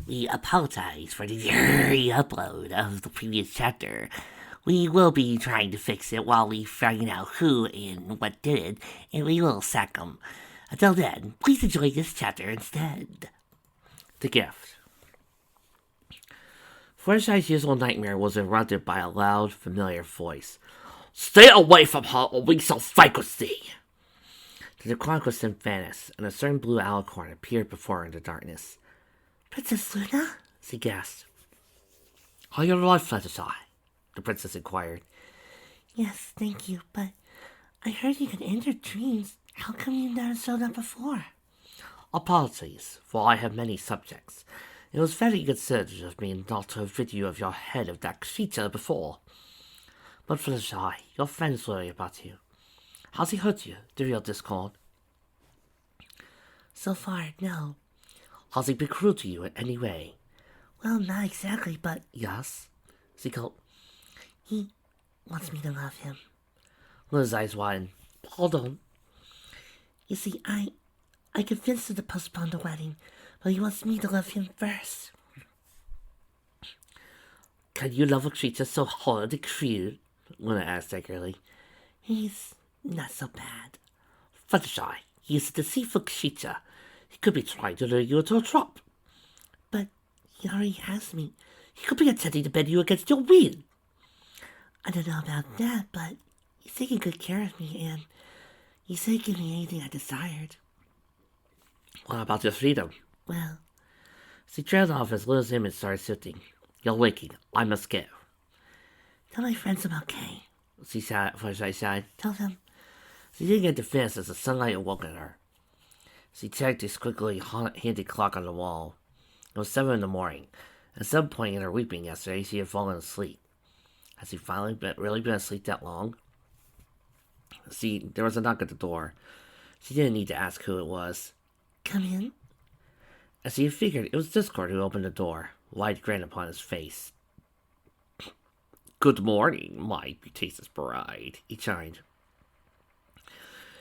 We apologize for the upload of the previous chapter. We will be trying to fix it while we find out who and what did it, and we will sack them. Until then, please enjoy this chapter instead. The Gift. Fluttershy's usual nightmare was interrupted by a loud, familiar voice. Stay away from her or we shall fight with thee! The Draconicus then vanished, and a certain blue alicorn appeared before her in the darkness. Princess Luna? She gasped. Are you alive, Fluttershy? The princess inquired. Yes, thank you, but I heard you could enter dreams. How come you never showed up before? Apologies, for I have many subjects. It was very considerate of me not to have rid you of your head of that creature before. But Fluttershy, your friends worry about you. How's he hurt you, the real Discord? So far, no. Has he been cruel to you in any way? Well, not exactly, but... Yes? She gulped. He wants me to love him. Luna's eyes widened. Hold on. You see, I convinced him to postpone the wedding, but he wants me to love him first. Can you love a creature so hard and cruel? Luna asked eagerly. He's not so bad. Fluttershy, he's a deceitful creature. He could be trying to lure you into a trap. But he already has me. He could be attempting to bend you against your will. I don't know about that, but he's taking good care of me, and he said give me anything I desired. What about your freedom? Well, she trailed off as Luna's image started shifting. You're waking. I must go. Tell my friends I'm okay. She sighed. Tell them. She didn't get the fence as the sunlight awoke her. She checked the squiggly handy clock on the wall. It was 7 in the morning. At some point in her weeping yesterday, she had fallen asleep. Has she finally really been asleep that long? See, there was a knock at the door. She didn't need to ask who it was. Come in. As she had figured, it was Discord who opened the door, wide grin upon his face. Good morning, my beauteous bride, he chimed.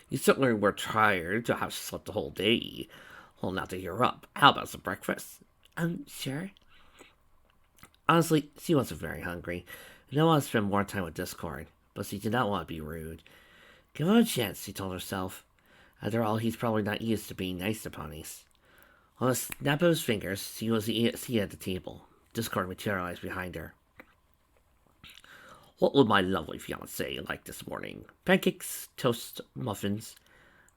You certainly were tired to have slept the whole day. Well, now that you're up, how about some breakfast? Sure. Honestly, she wasn't very hungry, and didn't want to spend more time with Discord, but she did not want to be rude. Give him a chance, she told herself. After all, he's probably not used to being nice to ponies. On a snap of his fingers, she was seated at the table. Discord materialized behind her. What would my lovely fiancé like this morning? Pancakes, toast, muffins?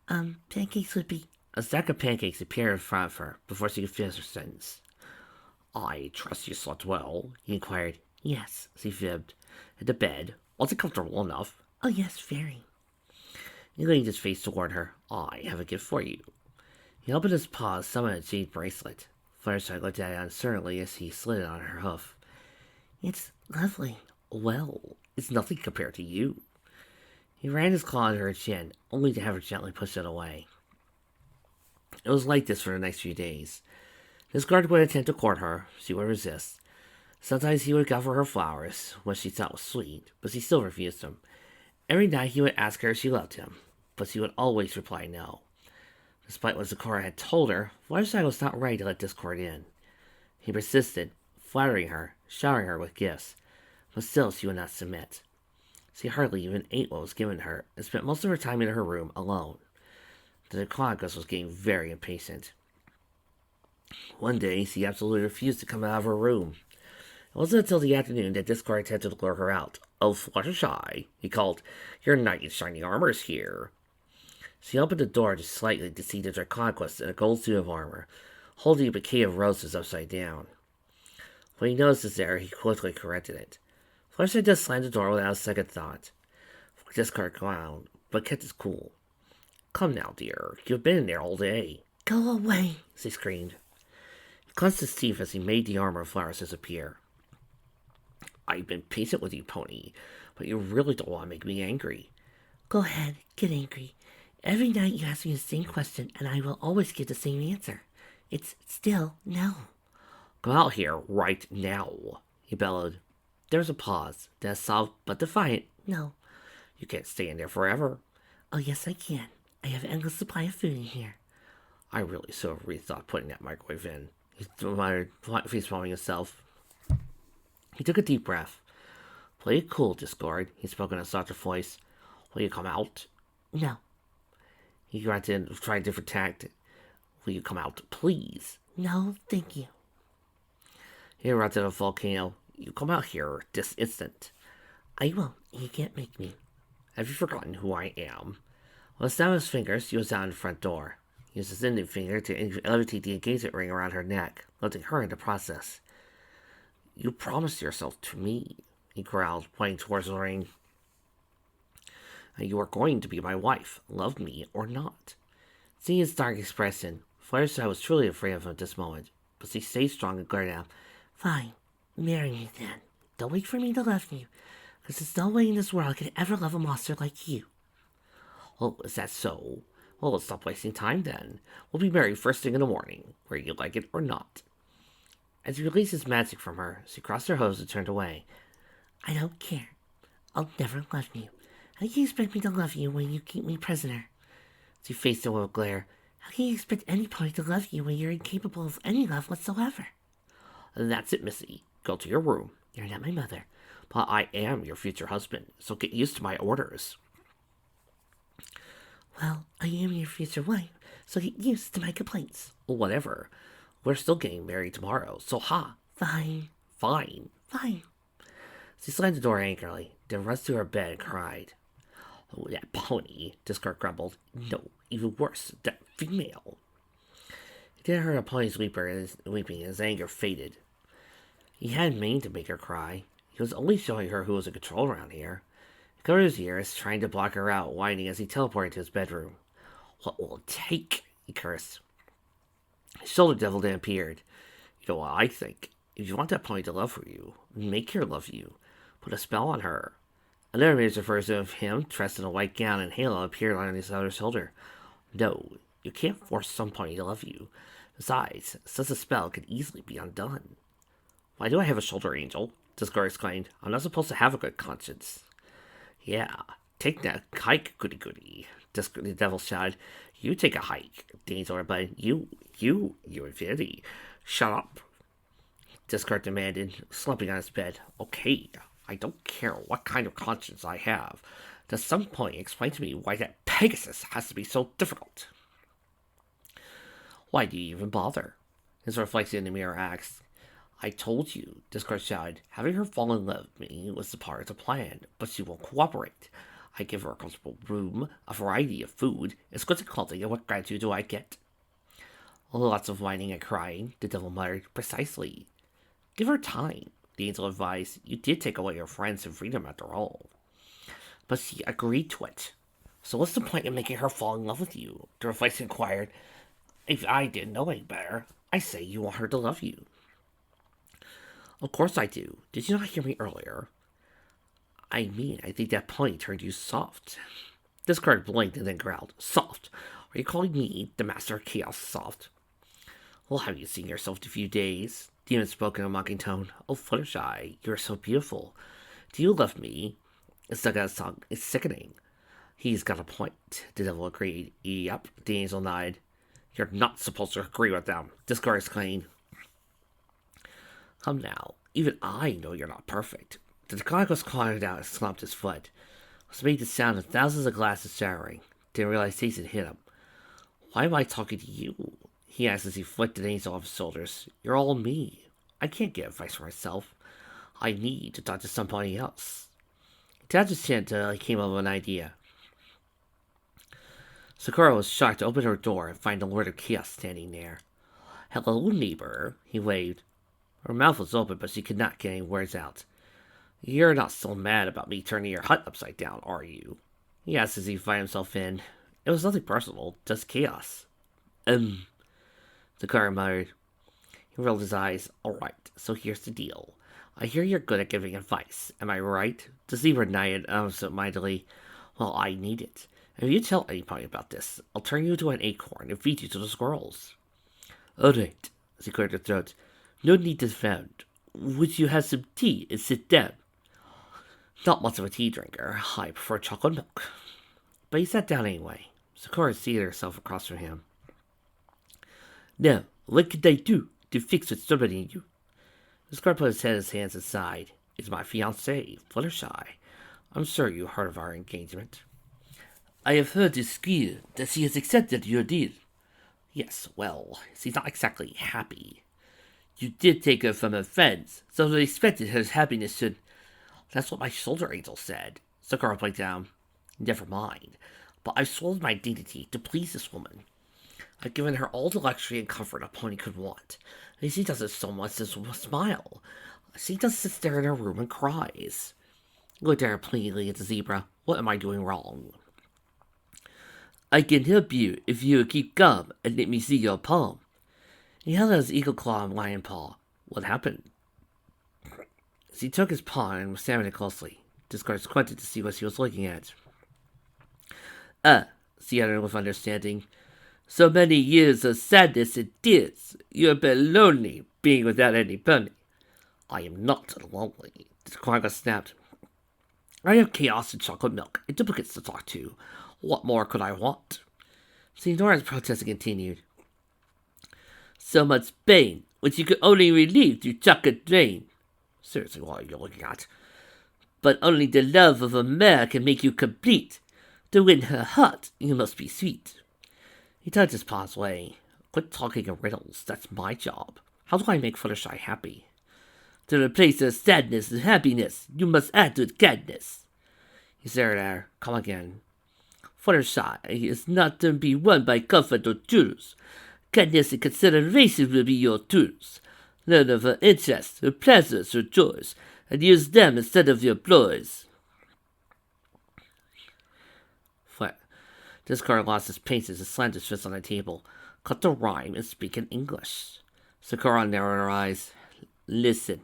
Pancakes would be... A stack of pancakes appeared in front of her before she could finish her sentence. I trust you slept well, he inquired. Yes, she fibbed. At the bed, was it comfortable enough? Oh, yes, very. He leaned his face toward her. I have a gift for you. He opened his paws, summoned a jade bracelet. Fluttershy looked at it uncertainly as he slid it on her hoof. It's lovely. Well, it's nothing compared to you. He ran his claw under her chin, only to have her gently push it away. It was like this for the next few days. Discord would attempt to court her, she would resist. Sometimes he would offer her flowers, which she thought was sweet, but she still refused them. Every night he would ask her if she loved him, but she would always reply no. Despite what Zecora had told her, Fluttershy was not ready to let Discord in. He persisted, flattering her, showering her with gifts, but still she would not submit. She hardly even ate what was given her, and spent most of her time in her room alone. The Draconicus was getting very impatient. One day, she absolutely refused to come out of her room. It wasn't until the afternoon that Discord attempted to lure her out. Oh, Fluttershy, he called. Your knight in shiny armor is here. She opened the door just slightly to see the Draconicus in a gold suit of armor, holding a bouquet of roses upside down. When he noticed this error, he quickly corrected it. Fluttershy just slammed the door without a second thought. Discord ground, but kept his cool. Come now, dear. You've been in there all day. Go away, she screamed. He clenched his teeth as he made the armor of flowers disappear. I've been patient with you, Pony, but you really don't want to make me angry. Go ahead, get angry. Every night you ask me the same question, and I will always give the same answer. It's still no. Come out here right now, he bellowed. There was a pause, then a soft but defiant no. You can't stay in there forever. Oh, yes, I can. I have an endless supply of food in here. I really so have rethought putting that microwave in, He muttered, face-palming himself. He took a deep breath. Play it cool, Discord, he spoke in a softer voice. Will you come out? No. He grunted, trying a different tact. Will you come out, please? No, thank you. He erupted a volcano. You come out here this instant. I won't. You can't make me. Have you forgotten who I am? With a snap of his fingers, he was out the front door. He used his index finger to levitate the engagement ring around her neck, lifting her in the process. You promised yourself to me, he growled, pointing towards the ring. You are going to be my wife, love me or not. Seeing his dark expression, Fluttershy was truly afraid of him at this moment, but she stayed strong and glared out. Fine, marry me then. Don't wait for me to love you, because there's no way in this world I could ever love a monster like you. Oh, is that so? Well, let's stop wasting time then. We'll be married first thing in the morning, whether you like it or not. As he released his magic from her, she crossed her hose and turned away. I don't care. I'll never love you. How can you expect me to love you when you keep me prisoner? She faced him with a glare. How can you expect anybody to love you when you're incapable of any love whatsoever? That's it, Missy. Go to your room. You're not my mother. But I am your future husband, so get used to my orders. Well, I am your future wife, so get used to my complaints. Whatever. We're still getting married tomorrow, so ha. Fine. Fine. Fine. She slammed the door angrily, then rushed to her bed and cried. Oh, that pony, Discord grumbled. No, even worse, that female. He didn't hear a pony's weeping, and his anger faded. He hadn't meant to make her cry. He was only showing her who was in control around here. He covered his ears, trying to block her out, whining as he teleported to his bedroom. What will it take? He cursed. His shoulder devil then appeared. You know what I think? If you want that pony to love you, make her love you. Put a spell on her. Another image refers of him, dressed in a white gown and halo, appeared on his other shoulder. No, you can't force some pony to love you. Besides, such a spell could easily be undone. Why do I have a shoulder angel? Discord exclaimed. I'm not supposed to have a good conscience. Yeah, take that hike, goody-goody, the devil shouted. You take a hike, the angel replied. You infinity. Shut up, Discord demanded, slumping on his bed. Okay, I don't care what kind of conscience I have. Does some point explain to me why that Pegasus has to be so difficult? Why do you even bother? His reflection in the mirror asked. I told you, Discord shouted. Having her fall in love with me was the part of the plan, but she won't cooperate. I give her a comfortable room, a variety of food, exquisite clothing, and what gratitude do I get? Lots of whining and crying, the devil muttered. Precisely. Give her time, the angel advised. You did take away your friends and freedom after all. But she agreed to it. So what's the point in making her fall in love with you? The reflection inquired. If I didn't know any better, I say you want her to love you. Of course I do. Did you not hear me earlier? I mean, I think that pony turned you soft. Discord blinked and then growled. Soft? Are you calling me, the master of chaos, soft? Well, have you seen yourself in a few days? Demon spoke in a mocking tone. Oh, Fluttershy, you are so beautiful. Do you love me? It's like a song. It's sickening. He's got a point, the devil agreed. Yep, the angel nodded. You're not supposed to agree with them, Discord exclaimed. Come now, even I know you're not perfect. The Deconic climbed out and slumped his foot. It made the sound of thousands of glasses shattering. Then realization hit him. Why am I talking to you? He asked as he flicked the angel off his shoulders. You're all me. I can't get advice for myself. I need to talk to somebody else. He tapped his chin until he came up with an idea. Sakura was shocked to open her door and find the Lord of Chaos standing there. Hello, neighbor, he waved. Her mouth was open, but she could not get any words out. You're not so mad about me turning your hut upside down, are you? He asked as he found himself in. It was nothing personal, just chaos. Sakura muttered. He rolled his eyes. Alright, so here's the deal. I hear you're good at giving advice. Am I right? The zebra nodded absent-mindedly. Well, I need it. If you tell anybody about this, I'll turn you into an acorn and feed you to the squirrels. Alright, she cleared her throat. No need to defend. Would you have some tea and sit down? Not much of a tea drinker. I prefer chocolate milk. But he sat down anyway. Sakura seated herself across from him. Now, what can I do? to fix what's troubling you. The squire put his hands aside. It's my fiancée, Fluttershy. I'm sure you heard of our engagement. I have heard to Squeal that she has accepted your deal. Yes, well, she's not exactly happy. You did take her from her friends, so they expected her happiness should... That's what my shoulder angel said. Sakura blinked down. Never mind. But I've sold my dignity to please this woman. I've given her all the luxury and comfort a pony could want. And she doesn't so much as smile. She just sits there in her room and cries. Looked at her pleadingly at the zebra. What am I doing wrong? I can help you if you keep calm and let me see your palm. He held out his eagle claw and lion paw. What happened? She took his paw and was examining it closely. Discard squinted to see what she was looking at. She added with understanding. So many years of sadness and tears. You have been lonely, being without any pony. I am not lonely. Discord snapped. I have chaos and chocolate milk, and duplicates to talk to. What more could I want? Signora's protest continued. So much pain, which you could only relieve through chocolate drain. Seriously, what are you looking at? But only the love of a mare can make you complete. To win her heart, you must be sweet. He touched his paw's way. Quit talking in riddles, that's my job. How do I make Fluttershy happy? To replace her sadness and happiness, you must add with kindness. He stared at her. Come again. Fluttershy is not to be won by comfort or jewels. Kindness and consideration will be your tools. Learn of her interests, her pleasures, her joys, and use them instead of your ploys. Discard lost his paces and slammed his fist on the table. Cut the rhyme and speak in English. Sakura narrowed her eyes. Listen.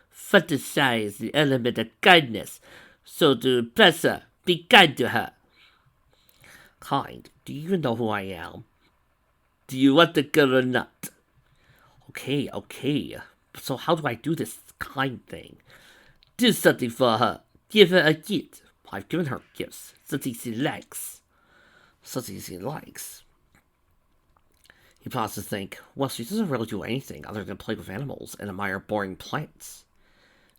Fluttershy is the element of kindness. So to impress her, be kind to her. Kind? Do you even know who I am? Do you want the girl or not? Okay. So how do I do this kind thing? Do something for her. Give her a gift. I've given her gifts. Something she likes. He paused to think. Well, she doesn't really do anything other than play with animals and admire boring plants.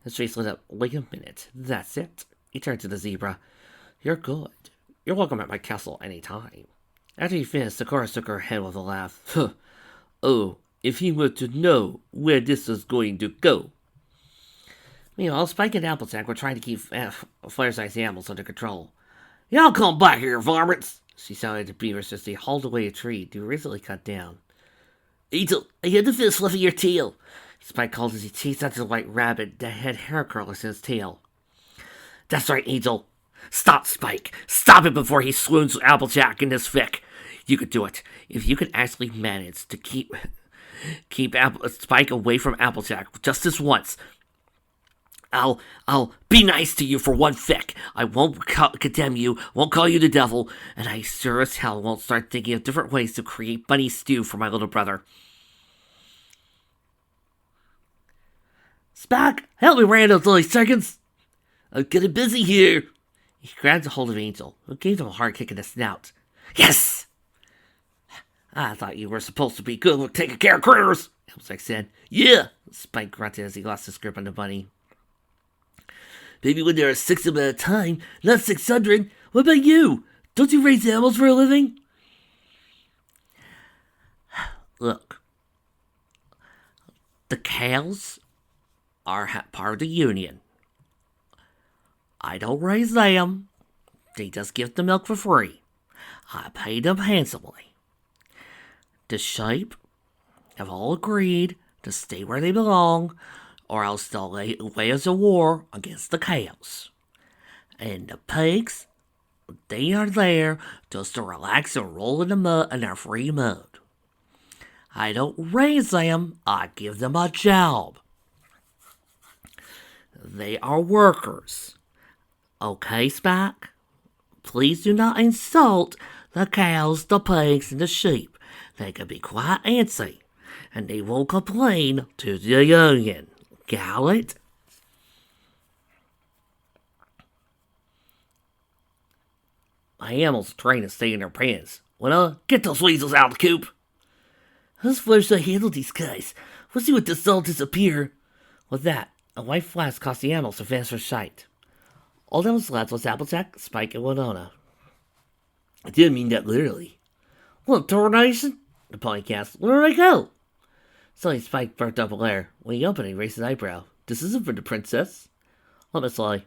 His face lit up. Wait a minute. That's it. He turned to the zebra. You're good. You're welcome at my castle any time. After he finished, Sakura shook her head with a laugh. Oh, if he were to know where this was going to go. Meanwhile, Spike and Applejack were trying to keep Fluttershy's animals under control. Y'all come back here, varmints! She shouted to Beavers as they hauled away a tree to recently cut down. Angel, I had to feel fluffy your tail, Spike called as he chased after the white rabbit that had hair curlers in his tail. That's right, Angel. Stop, Spike. Stop it before he swoons Applejack in his fic. You could do it. If you could actually manage to keep Spike away from Applejack just this once, I'll be nice to you for one fic. I won't condemn you, won't call you the devil, and I sure as hell won't start thinking of different ways to create bunny stew for my little brother. Spike, help me Randall 30 seconds. I'm getting busy here. He grabbed a hold of Angel, who gave him a hard kick in the snout. Yes! I thought you were supposed to be good with taking care of critters, Applejack said. Yeah, Spike grunted as he lost his grip on the bunny. Maybe when there are 6 of them at a time, not 600. What about you? Don't you raise animals for a living? Look, the cows are part of the union. I don't raise them. They just give the milk for free. I pay them handsomely. The sheep have all agreed to stay where they belong, or else they'll wage a war against the cows. And the pigs, they are there just to relax and roll in the mud in their free mud. I don't raise them, I give them a job. They are workers. Okay, Spike? Please do not insult the cows, the pigs, and the sheep. They can be quite antsy, and they won't complain to the union. Got it? My animals are trained to stay in their pens. Well, get those weasels out of the coop. Who's supposed to handle these guys? We'll see what this all disappear. With that, a white flash caused the animals to vanish from sight. All that was left was Applejack, Spike, and Winona. I didn't mean that literally. What, Tornation? The pony gasped. Where did I go? Suddenly Spike burst up a lair. When he opened it, he raised his eyebrow. This isn't for the princess. Oh, Miss Lily.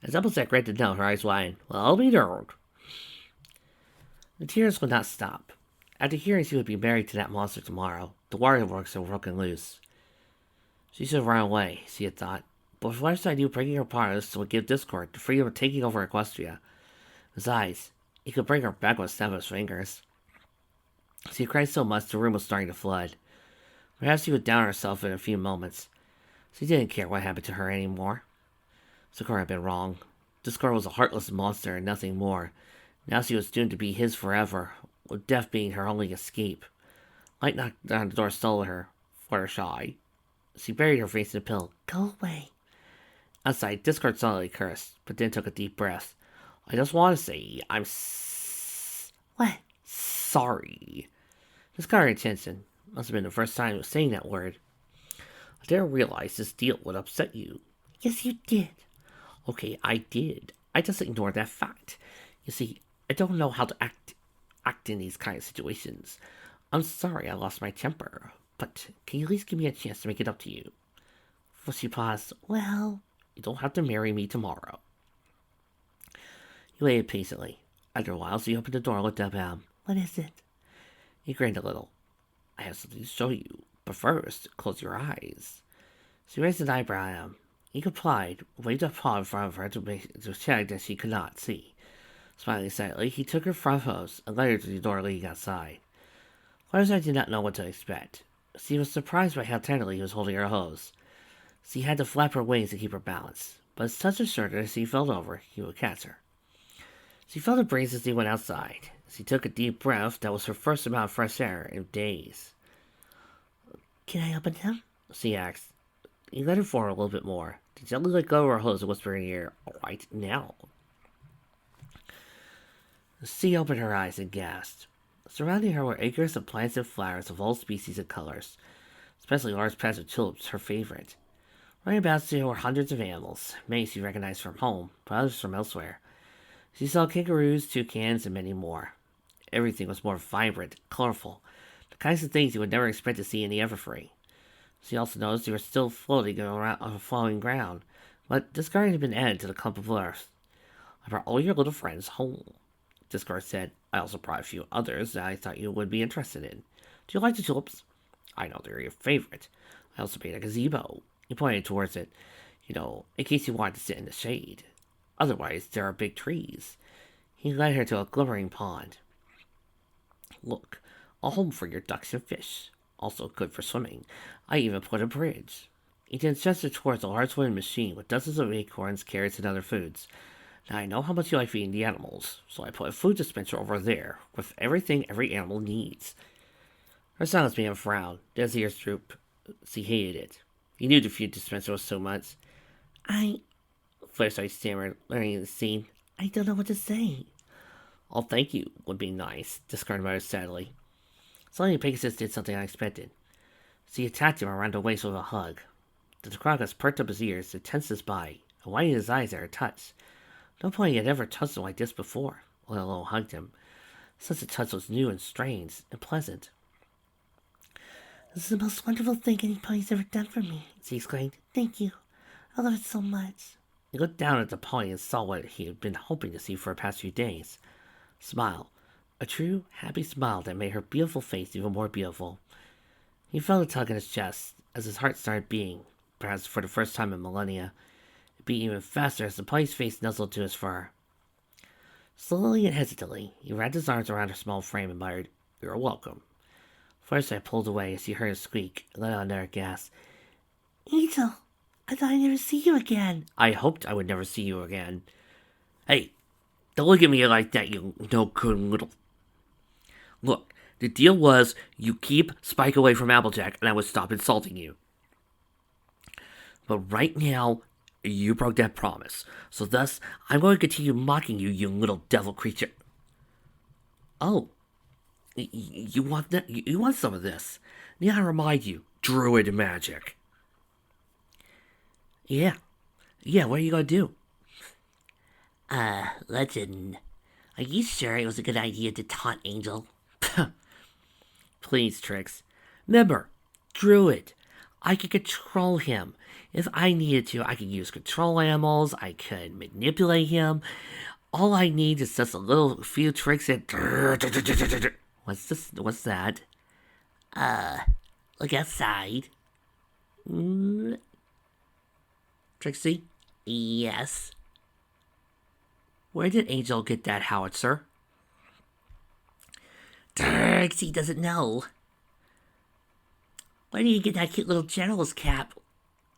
As Applejack read it down, her eyes widened. Well, I'll be darned. The tears would not stop. After hearing she would be married to that monster tomorrow, the waterworks were broken loose. She should run away, she had thought. But first I knew breaking her promise would give Discord the freedom of taking over Equestria. Besides, he could bring her back with a snap of his fingers. She cried so much the room was starting to flood. Perhaps she would down herself in a few moments. She didn't care what happened to her anymore. Sakura had been wrong. Discord was a heartless monster and nothing more. Now she was doomed to be his forever, with death being her only escape. Light knocked on the door stole her. Fluttershy. She buried her face in a pillow. Go away. Outside, Discord solidly cursed, but then took a deep breath. I just want to say, What? Sorry. This caught her attention. Must have been the first time he was saying that word. I didn't realize this deal would upset you. Yes, you did. Okay, I did. I just ignored that fact. You see, I don't know how to act in these kind of situations. I'm sorry I lost my temper, but can you at least give me a chance to make it up to you? For she paused. Well, you don't have to marry me tomorrow. He waited patiently. After a while, she opened the door and looked up at him. What is it? He grinned a little. I have something to show you, but first, close your eyes. She raised an eyebrow at him. He complied, waved a paw in front of her to check that she could not see. Smiling slightly, he took her front hose and led her to the door leading outside. Fluttershy did not know what to expect. She was surprised by how tenderly he was holding her hose. She had to flap her wings to keep her balance, but as touch assured her as he fell over, he would catch her. She felt a breeze as he went outside. She took a deep breath that was her first amount of fresh air in days. Can I open them? She asked. He led her forward a little bit more. She gently let go of her hose and whispered in her ear, All right, now. She opened her eyes and gasped. Surrounding her were acres of plants and flowers of all species and colors, especially large patches of tulips, her favorite. Running about there were hundreds of animals, many she recognized from home, but others from elsewhere. She saw kangaroos, toucans, and many more. Everything was more vibrant, colorful, the kinds of things you would never expect to see in the Everfree. She also noticed they were still floating around on the flowing ground, but Discord had been added to the clump of earth. I brought all your little friends home, Discord said. I also brought a few others that I thought you would be interested in. Do you like the tulips? I know they're your favorite. I also made a gazebo. He pointed towards it, in case you wanted to sit in the shade. Otherwise, there are big trees. He led her to a glimmering pond. Look, a home for your ducks and fish. Also good for swimming. I even put a bridge. He then gestured towards a large wooden machine with dozens of acorns, carrots, and other foods. Now I know how much you like feeding the animals, so I put a food dispenser over there, with everything every animal needs. Her silence made him frown. Then his ears drooped. She hated it. He knew the food dispenser was so much. Fluttershy stammered, learning the scene. I don't know what to say. Oh, thank you would be nice, Discord muttered sadly. Suddenly Pegasus did something unexpected. She attacked him around the waist with a hug. The crocus perked up his ears to tense his body, and widened his eyes at her touch. No pony had ever touched him like this before, let alone hugged him. Such a touch was new and strange and pleasant. This is the most wonderful thing any pony's ever done for me, she exclaimed. Thank you. I love it so much. He looked down at the pony and saw what he had been hoping to see for the past few days. Smile. A true, happy smile that made her beautiful face even more beautiful. He felt a tug in his chest as his heart started beating, perhaps for the first time in millennia. It beat even faster as the pony's face nuzzled to his fur. Slowly and hesitantly, he wrapped his arms around her small frame and muttered, You're welcome. Fluttershy pulled away as he heard a squeak and let out another gasp. Angel, I thought I'd never see you again. I hoped I would never see you again. Hey, don't look at me like that, you no-good little... Look, the deal was you keep Spike away from Applejack and I would stop insulting you. But right now, you broke that promise. So thus, I'm going to continue mocking you, you little devil creature. Oh, you want that? You want some of this? Need I remind you, druid magic. Yeah. Yeah, what are you gonna do? Legend. Are you sure it was a good idea to taunt Angel? Please, Trix. Remember, druid. I could control him. If I needed to, I could use control animals. I could manipulate him. All I need is just a little few tricks and... What's this? What's that? Look outside. Trixie? Yes. Where did Angel get that howitzer? Trixie doesn't know. Where did you get that cute little general's cap?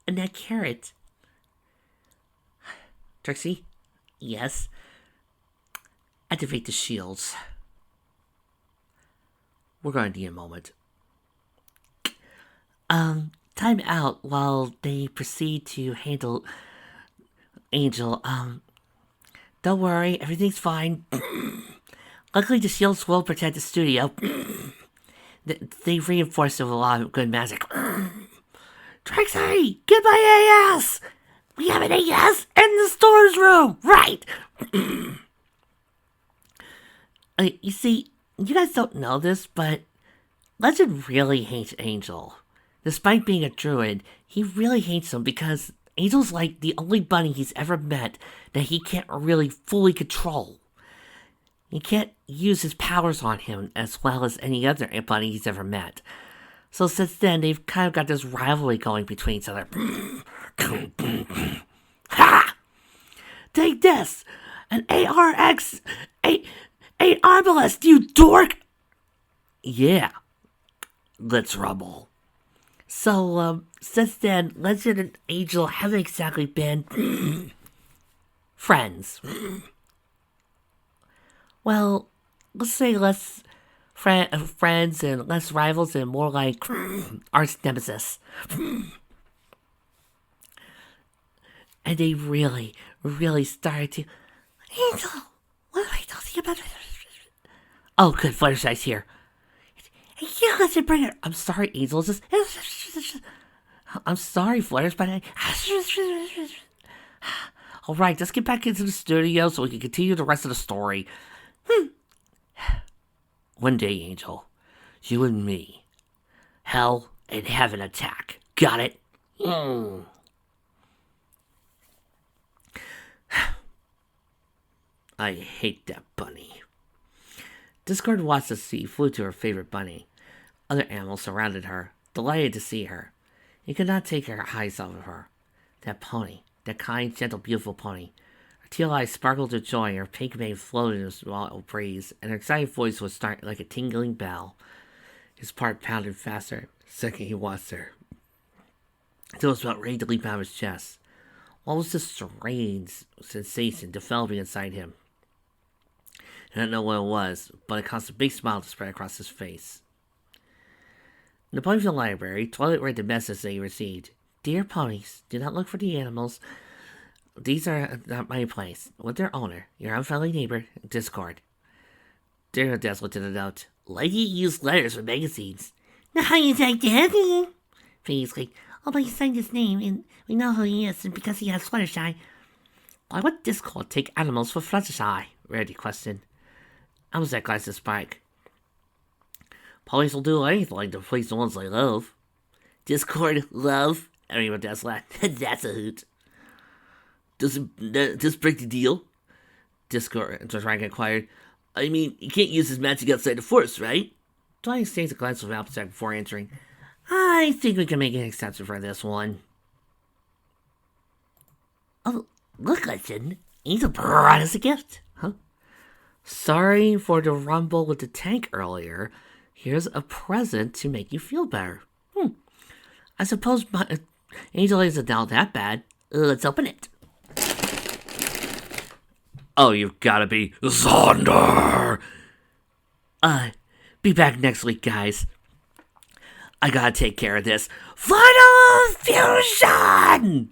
And that carrot? Trixie? Yes. Activate the shields. We're going to need a moment. Time out while they proceed to handle Angel. Don't worry, everything's fine. Luckily, the shields will protect the studio. They reinforced it with a lot of good magic. Trixie, get my AS! We have an AS in the storage room! Right! You see, you guys don't know this, but Legend really hates Angel. Despite being a druid, he really hates him because Angel's like the only bunny he's ever met that he can't really fully control. He can't use his powers on him as well as any other bunny he's ever met. So since then, they've kind of got this rivalry going between each other. Ha! Take this! An ARX! A Arbalest, you dork! Yeah. Let's rumble. So, since then, Legend and Angel haven't exactly been friends. Well, let's say less friends and less rivals and more like arch nemesis. And they really, really started to... Angel, what am I talking about? Oh, good, Fluttershy's here. Yeah, let's bring it. I'm sorry, Angel. I'm sorry, Flares, but all right, let's get back into the studio so we can continue the rest of the story. One day, Angel, you and me, hell and heaven attack. Got it? I hate that bunny. Discord watched as she flew to her favorite bunny. Other animals surrounded her, delighted to see her. He could not take her eyes off of her. That pony, that kind, gentle, beautiful pony. Her teal eyes sparkled with joy, her pink mane floated in the wild breeze, and her excited voice would start like a tingling bell. His heart pounded faster the second he watched her, until it was about ready to leap out of his chest. What was this strange sensation developing inside him? I don't know what it was, but it caused a big smile to spread across his face. In the Ponyville Library, Twilight read the message they received. Dear ponies, do not look for the animals. These are not my place. With their owner, your unfriendly neighbor, Discord. Dear Death looked at the note. Like you use letters for magazines. Now how you take that? Please, like, oh, but he signed his name, and we know who he is, and because he has Fluttershy. Why would Discord take animals for Fluttershy? Rarity questioned. I was that guy's spike. Police will do anything to please the ones they love. Discord love? Everyone does laugh. That's a hoot. Does this break the deal? Discord inquired. I mean, you can't use his magic outside the forest, right? Dwight exchanged a glance with Applejack before answering. I think we can make an exception for this one. Oh, look, Legend. Angel brought us a gift. Huh? Sorry for the rumble with the tank earlier. Here's a present to make you feel better. I suppose my Angel isn't now that bad. Let's open it. Oh, you've gotta be Xander! Be back next week, guys. I gotta take care of this. Final Fusion!